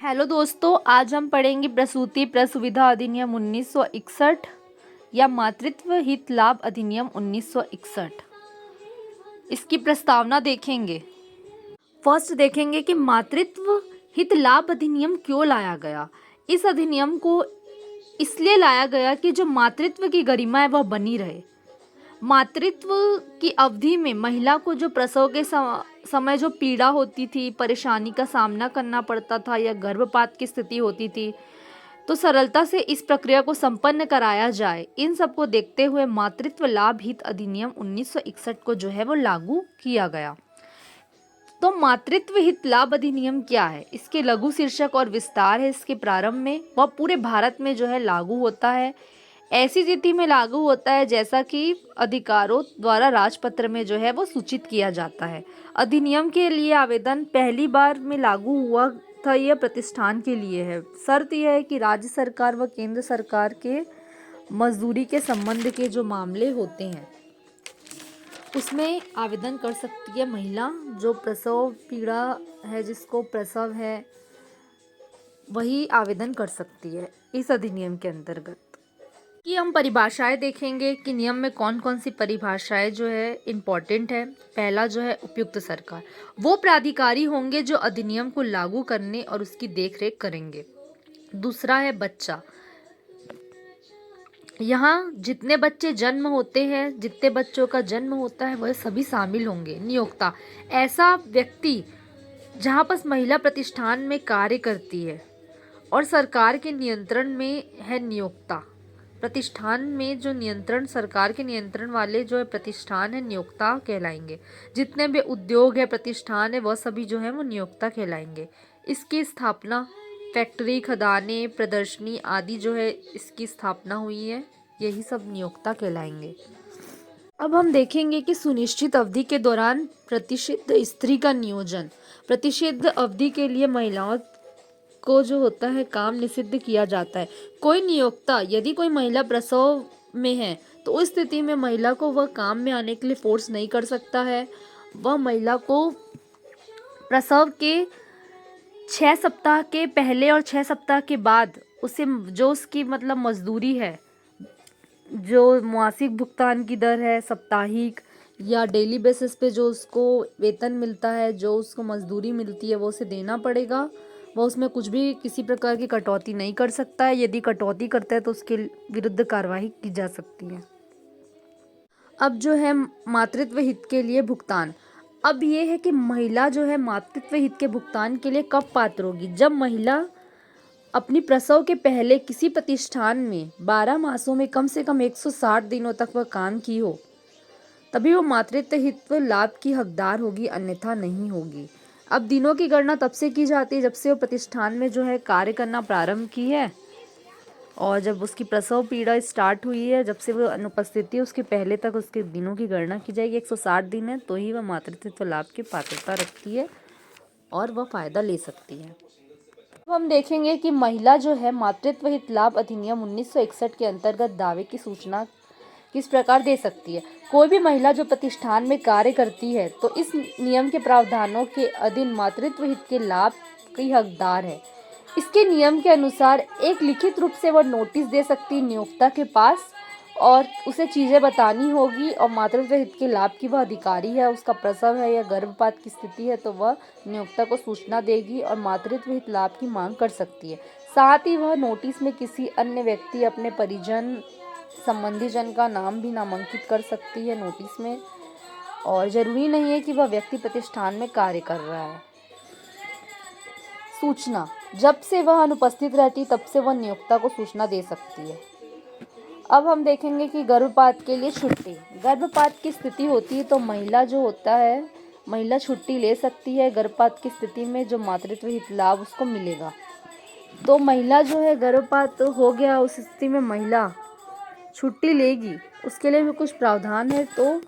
Hello दोस्तों, आज हम पढ़ेंगे प्रसूति प्रसुविधा अधिनियम 1961 या मातृत्व हित लाभ अधिनियम 1961। इसकी प्रस्तावना देखेंगे। फर्स्ट देखेंगे कि मातृत्व हित लाभ अधिनियम क्यों लाया गया। इस अधिनियम को इसलिए लाया गया कि जो मातृत्व की गरिमा है वह बनी रहे। मातृत्व की अवधि में महिला को जो प्रसव के समय जो पीड़ा होती थी, परेशानी का सामना करना पड़ता था या गर्भपात की स्थिति होती थी, तो सरलता से इस प्रक्रिया को संपन्न कराया जाए, इन सब को देखते हुए मातृत्व लाभ हित अधिनियम 1961 को जो है वो लागू किया गया। तो मातृत्व हित लाभ अधिनियम क्या है? इसके लघु शीर्षक और विस्तार है इसके प्रारंभ में, वह पूरे भारत में जो है लागू होता है। ऐसी स्थिति में लागू होता है जैसा कि अधिकारों द्वारा राजपत्र में जो है वो सूचित किया जाता है। अधिनियम के लिए आवेदन पहली बार में लागू हुआ था, यह प्रतिष्ठान के लिए है। शर्त यह है कि राज्य सरकार व केंद्र सरकार के मजदूरी के संबंध के जो मामले होते हैं उसमें आवेदन कर सकती है महिला। जो प्रसव पीड़ा है, जिसको प्रसव है, वही आवेदन कर सकती है इस अधिनियम के अंतर्गत। कि हम परिभाषाएं देखेंगे कि नियम में कौन कौन सी परिभाषाएं जो है इम्पॉर्टेंट है। पहला जो है उपयुक्त सरकार, वो प्राधिकारी होंगे जो अधिनियम को लागू करने और उसकी देखरेख करेंगे। दूसरा है बच्चा, यहाँ जितने बच्चे जन्म होते हैं, जितने बच्चों का जन्म होता है वह सभी शामिल होंगे। नियोक्ता, ऐसा व्यक्ति जहाँ पर महिला प्रतिष्ठान में कार्य करती है और सरकार के नियंत्रण में है। नियोक्ता प्रतिष्ठान में जो नियंत्रण, सरकार के नियंत्रण वाले जो है प्रतिष्ठान है, नियोक्ता कहलाएंगे। जितने भी उद्योग है, प्रतिष्ठान है, वह सभी जो है वो नियोक्ता कहलाएंगे। इसकी स्थापना फैक्ट्री, खदानें, प्रदर्शनी आदि जो है इसकी स्थापना हुई है, यही सब नियोक्ता कहलाएंगे। अब हम देखेंगे कि सुनिश्चित अवधि के दौरान प्रतिषिद्ध स्त्री का नियोजन। प्रतिषिद्ध अवधि के लिए महिलाओं को जो होता है काम निषिद्ध किया जाता है। कोई नियोक्ता यदि कोई महिला प्रसव में है तो उस स्थिति में महिला को वह काम में आने के लिए फोर्स नहीं कर सकता है। वह महिला को प्रसव के 6 सप्ताह के पहले और 6 सप्ताह के बाद उसे जो उसकी मतलब मजदूरी है, जो मासिक भुगतान की दर है, साप्ताहिक या डेली बेसिस पे जो उसको वेतन मिलता है, जो उसको मजदूरी मिलती है, वो उसे देना पड़ेगा। वह उसमें कुछ भी किसी प्रकार की कटौती नहीं कर सकता है। यदि कटौती करता है तो उसके विरुद्ध कार्रवाई की जा सकती है। अब जो है मातृत्व हित के लिए भुगतान। अब ये है कि महिला जो है मातृत्व हित के भुगतान के लिए कब पात्र होगी? जब महिला अपनी प्रसव के पहले किसी प्रतिष्ठान में 12 मासों में कम से कम 160 दिनों तक वह काम की हो, तभी वो मातृत्व हित लाभ की हकदार होगी, अन्यथा नहीं होगी। अब दिनों की गणना तब से की जाती है जब से वो प्रतिष्ठान में जो है कार्य करना प्रारंभ की है, और जब उसकी प्रसव पीड़ा स्टार्ट हुई है, जब से वो अनुपस्थिति है उसके पहले तक उसके दिनों की गणना की जाएगी। 160 दिन है तो ही वह मातृत्व लाभ की पात्रता रखती है और वह फायदा ले सकती है। अब हम देखेंगे कि महिला जो है मातृत्व हित लाभ अधिनियम 1961 के अंतर्गत दावे की सूचना किस प्रकार दे सकती है। कोई भी महिला जो प्रतिष्ठान में कार्य करती है तो इस नियम के प्रावधानों के अधीन मातृत्व हित के लाभ की हकदार है। इसके नियम के अनुसार एक लिखित रूप से वह नोटिस दे सकती है नियोक्ता के पास, और उसे चीज़ें बतानी होगी, और मातृत्व हित के लाभ की वह अधिकारी है, उसका प्रसव है या गर्भपात की स्थिति है तो वह नियोक्ता को सूचना देगी और मातृत्व हित लाभ की मांग कर सकती है। साथ ही वह नोटिस में किसी अन्य व्यक्ति, अपने परिजन, संबंधी जन का नाम भी नामांकित कर सकती है नोटिस में, और जरूरी नहीं है कि वह व्यक्ति प्रतिष्ठान में कार्य कर रहा है। सूचना, जब से वह अनुपस्थित रहती तब से वह नियोक्ता को सूचना दे सकती है। अब हम देखेंगे कि गर्भपात के लिए छुट्टी। गर्भपात की स्थिति होती है तो महिला जो होता है, महिला छुट्टी ले सकती है। गर्भपात की स्थिति में जो मातृत्व हित लाभ उसको मिलेगा। तो महिला जो है गर्भपात हो गया, उस स्थिति में महिला छुट्टी लेगी, उसके लिए भी कुछ प्रावधान है। तो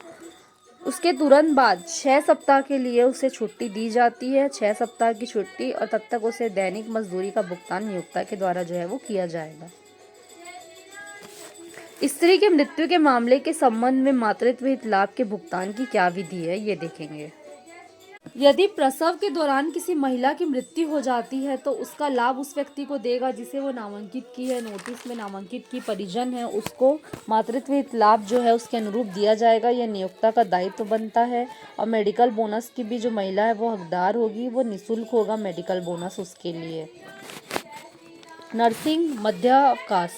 उसके तुरंत बाद 6 सप्ताह के लिए उसे छुट्टी दी जाती है, 6 सप्ताह की छुट्टी, और तब तक उसे दैनिक मजदूरी का भुगतान नियोक्ता के द्वारा जो है वो किया जाएगा। स्त्री के मृत्यु के मामले के संबंध में मातृत्व हित लाभ के भुगतान की क्या विधि है, ये देखेंगे। यदि प्रसव के दौरान किसी महिला की मृत्यु हो जाती है तो उसका लाभ उस व्यक्ति को देगा जिसे वो नामांकित की है, नोटिस में नामांकित की परिजन है, उसको मातृत्व हित लाभ जो है उसके अनुरूप दिया जाएगा। यह नियोक्ता का दायित्व बनता है। और मेडिकल बोनस की भी जो महिला है वो हकदार होगी, वो निःशुल्क होगा मेडिकल बोनस उसके लिए। नर्सिंग मध्यावकाश,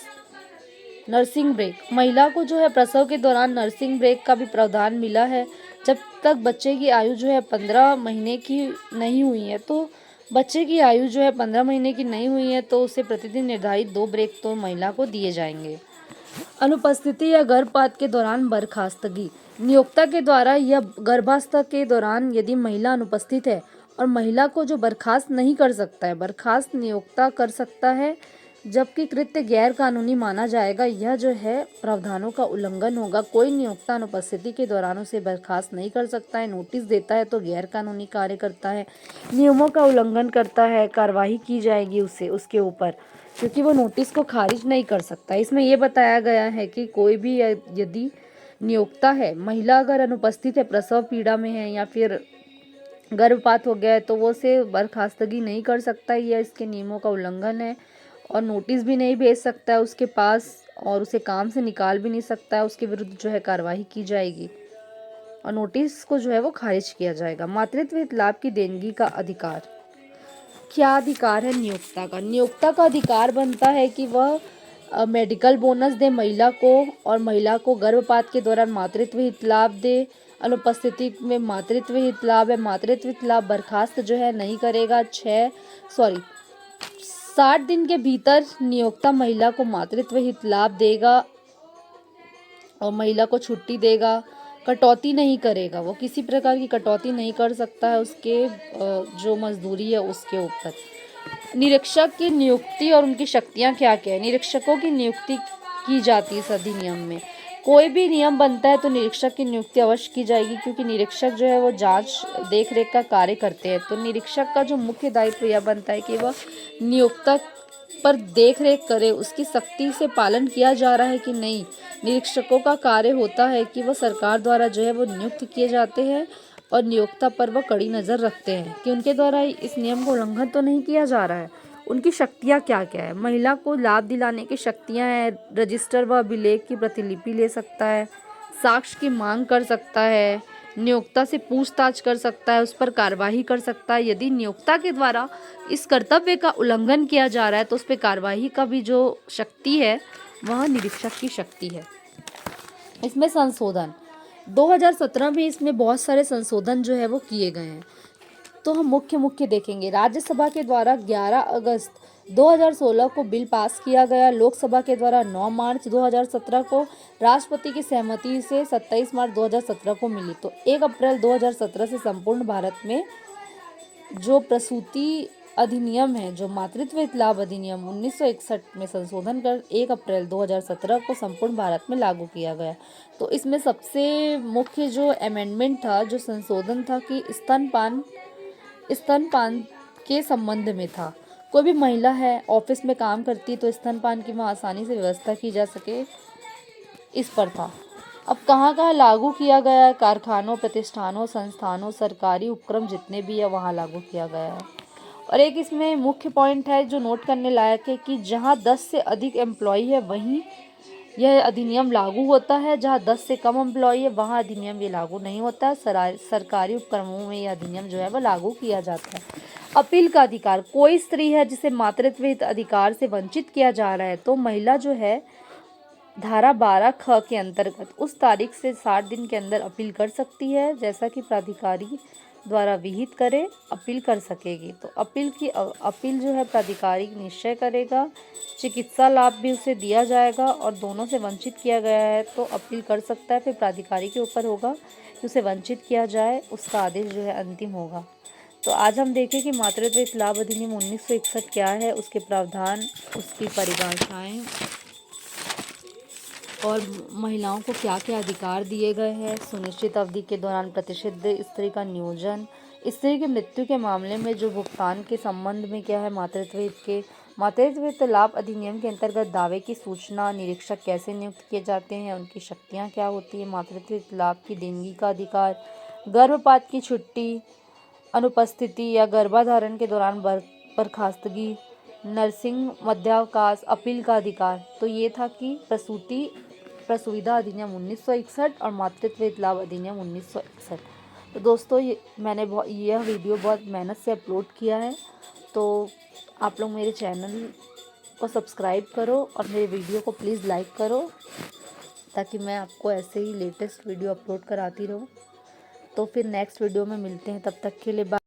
नर्सिंग ब्रेक, महिला को जो है प्रसव के दौरान नर्सिंग ब्रेक का भी प्रावधान मिला है। जब तक बच्चे की आयु जो है 15 महीने की नहीं हुई है तो बच्चे की आयु जो है 15 महीने की नहीं हुई है तो उसे प्रतिदिन निर्धारित 2 ब्रेक तो महिला को दिए जाएंगे। अनुपस्थिति या गर्भपात के दौरान बर्खास्तगी, नियोक्ता के द्वारा या गर्भावस्था के दौरान यदि महिला अनुपस्थित है और महिला को जो बर्खास्त नहीं कर सकता है, बर्खास्त नियोक्ता कर सकता है, जबकि कृत्य गैर कानूनी माना जाएगा। यह जो है प्रावधानों का उल्लंघन होगा। कोई नियोक्ता अनुपस्थिति के दौरान उसे बर्खास्त नहीं कर सकता है, नोटिस देता है तो गैर कानूनी कार्य करता है, नियमों का उल्लंघन करता है, कार्रवाई की जाएगी उसके ऊपर, क्योंकि वो नोटिस को खारिज नहीं कर सकता। इसमें यह बताया गया है कि कोई भी यदि नियोक्ता है, महिला अगर अनुपस्थित है, प्रसव पीड़ा में है या फिर गर्भपात हो गया है तो वो उसे बर्खास्तगी नहीं कर सकता है, यह इसके नियमों का उल्लंघन है। और नोटिस भी नहीं भेज सकता है उसके पास और उसे काम से निकाल भी नहीं सकता है, उसके विरुद्ध जो है कार्रवाई की जाएगी और नोटिस को जो है वो खारिज किया जाएगा। मातृत्व हित लाभ की देनगी का अधिकार, क्या अधिकार है नियोक्ता का? नियोक्ता का अधिकार बनता है कि वह मेडिकल बोनस दे महिला को और महिला को गर्भपात के दौरान मातृत्व हित लाभ दे। अनुपस्थिति में मातृत्व हित लाभ है, मातृत्व हित लाभ बर्खास्त जो है नहीं करेगा। 60 दिन के भीतर नियोक्ता महिला को मातृत्व हित लाभ देगा और महिला को छुट्टी देगा, कटौती नहीं करेगा, वो किसी प्रकार की कटौती नहीं कर सकता है उसके जो मजदूरी है उसके ऊपर। निरीक्षक की नियुक्ति और उनकी शक्तियां क्या क्या है? निरीक्षकों की नियुक्ति की जाती है इस अधिनियम में। कोई भी नियम बनता है तो निरीक्षक की नियुक्ति अवश्य की जाएगी, क्योंकि निरीक्षक जो है वो जांच देख रेख का कार्य करते हैं। तो निरीक्षक का जो मुख्य दायित्व यह बनता है कि वह नियोक्ता पर देख रेख करे, उसकी सख्ती से पालन किया जा रहा है कि नहीं। निरीक्षकों का कार्य होता है कि वह सरकार द्वारा जो है वो नियुक्त किए जाते हैं और नियोक्ता पर वह कड़ी नज़र रखते हैं कि उनके द्वारा इस नियम को उल्लंघन तो नहीं किया जा रहा है। उनकी शक्तियाँ क्या क्या है? महिला को लाभ दिलाने की शक्तियाँ हैं, रजिस्टर व अभिलेख की प्रतिलिपि ले सकता है, साक्ष्य की मांग कर सकता है, नियोक्ता से पूछताछ कर सकता है, उस पर कार्रवाई कर सकता है। यदि नियोक्ता के द्वारा इस कर्तव्य का उल्लंघन किया जा रहा है तो उस पर कार्रवाई का भी जो शक्ति है वह निरीक्षक की शक्ति है। इसमें संशोधन 2017 में इसमें बहुत सारे संशोधन जो है वो किए गए हैं, तो हम मुख्य देखेंगे। राज्यसभा के द्वारा 11 अगस्त 2016 को बिल पास किया गया। लोकसभा के द्वारा 9 मार्च 2017 को, राष्ट्रपति की सहमति से 27 मार्च 2017 को मिली। तो 1 अप्रैल 2017 से संपूर्ण भारत में जो प्रसूति अधिनियम है, जो मातृत्व हित लाभ अधिनियम 1961 में संशोधन कर 1 अप्रैल 2017 को संपूर्ण भारत में लागू किया गया। तो इसमें सबसे मुख्य जो अमेंडमेंट था, जो संशोधन था कि स्तनपान के संबंध में था। कोई भी महिला है, ऑफिस में काम करती, तो स्तनपान की वहाँ आसानी से व्यवस्था की जा सके, इस पर था। अब कहाँ कहाँ लागू किया गया है? कारखानों, प्रतिष्ठानों, संस्थानों, सरकारी उपक्रम जितने भी है वहाँ लागू किया गया है। और एक इसमें मुख्य पॉइंट है जो नोट करने लायक है कि जहाँ 10 से अधिक एम्प्लॉई है वहीं यह अधिनियम लागू होता है, जहाँ 10 से कम एम्प्लॉई है वहाँ अधिनियम ये लागू नहीं होता है। सरकारी उपक्रमों में यह अधिनियम जो है वह लागू किया जाता है। अपील का अधिकार, कोई स्त्री है जिसे मातृत्व हित अधिकार से वंचित किया जा रहा है तो महिला जो है धारा 12 ख के अंतर्गत उस तारीख से 60 दिन के अंदर अपील कर सकती है, जैसा कि प्राधिकारी द्वारा विहित करे अपील कर सकेगी। तो अपील जो है प्राधिकारी निश्चय करेगा। चिकित्सा लाभ भी उसे दिया जाएगा और दोनों से वंचित किया गया है तो अपील कर सकता है। फिर प्राधिकारी के ऊपर होगा कि उसे वंचित किया जाए, उसका आदेश जो है अंतिम होगा। तो आज हम देखें कि मातृत्व हित लाभ अधिनियम 1961 क्या है, उसके प्रावधान, उसकी परिभाषाएं और महिलाओं को क्या क्या अधिकार दिए गए हैं। सुनिश्चित अवधि के दौरान प्रतिषिद्ध स्त्री का नियोजन, स्त्री की मृत्यु के मामले में जो भुगतान के संबंध में क्या है मातृत्व हित लाभ अधिनियम के अंतर्गत दावे की सूचना, निरीक्षक कैसे नियुक्त किए जाते हैं, उनकी शक्तियाँ क्या होती है, मातृत्व हित लाभ की देनगी का अधिकार, गर्भपात की छुट्टी, अनुपस्थिति या गर्भाधारण के दौरान बर्खास्तगी, नर्सिंग मध्यावकाश, अपील का अधिकार। तो ये था कि प्रसूतिदा अधिनियम 1961 और मातृत्व लाभ अधिनियम 1961। तो दोस्तों मैंने यह वीडियो बहुत मेहनत से अपलोड किया है, तो आप लोग मेरे चैनल को सब्सक्राइब करो और मेरे वीडियो को प्लीज़ लाइक करो, ताकि मैं आपको ऐसे ही लेटेस्ट वीडियो अपलोड कराती रहूँ। तो फिर नेक्स्ट वीडियो में मिलते हैं, तब तक के लिए बाय।